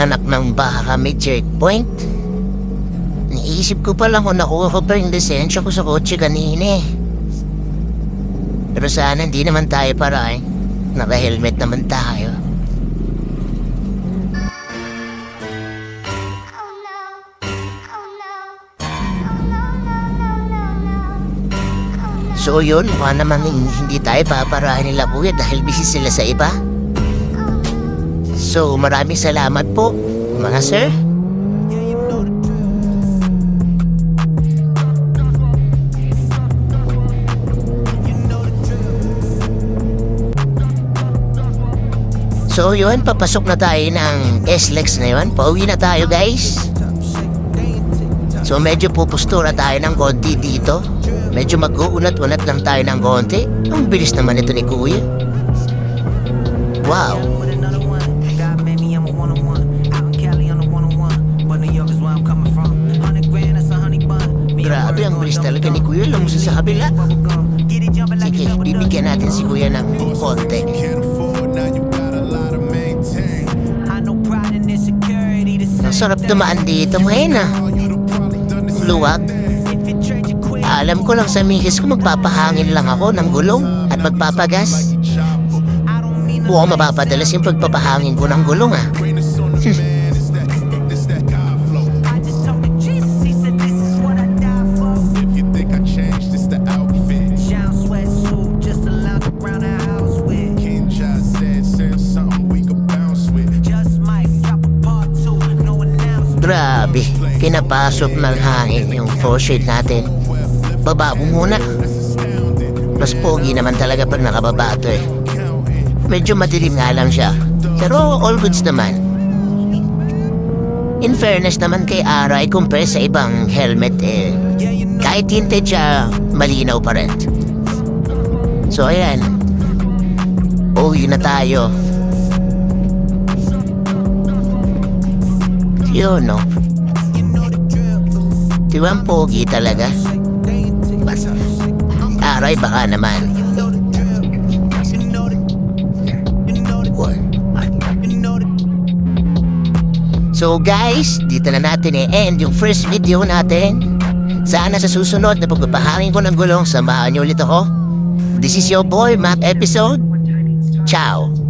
Anak ng baka may checkpoint. Naisip ko pa lang kung nakuha ko pa yung lisensya ko sa kotse kanina eh. Pero sana hindi naman tayo para eh. Naka-helmet naman tayo. So yun, mukha naman hindi tayo paparahin nila kuya dahil busy sila sa iba. So maraming salamat po, mga sir. So yun, papasok na tayo ng SLEX na yun. Pauwi na tayo guys. So medyo pupustura tayo ng konti dito. Medyo mag-uunat-unat lang tayo ng konti. Ang bilis naman ito ni Kuya. Wow. Grabe, ang bilis talaga ni Kuya. Alam mo sa kabila. Sige, bibigyan natin si Kuya ng konti. Ang sarap dumaan dito ngayon ah. Luwag. Alam ko lang sa misis ko magpapahangin lang ako ng gulong at magpapagas. Mukhang mapapadalas yung pagpapahangin ko ng gulong ah. Grabe, pinapasok ng hangin yung foreshade natin. Baba mo muna. Mas pogi naman talaga pag nakababa ito eh. Medyo madilim nga lang siya. Pero all goods naman. In fairness naman kay Aray compare sa ibang helmet eh. Kahit tinted siya, malinaw pa rin. So ayan. Uwi na tayo. Yun no. Diba ang pogi talaga? Aray baka naman. So guys, dito na natin i-end yung first video natin. Sana sa susunod na pagpapahangin ko ng gulong, samahan niyo ulit ako. This is your boy, Mac Episode. Ciao!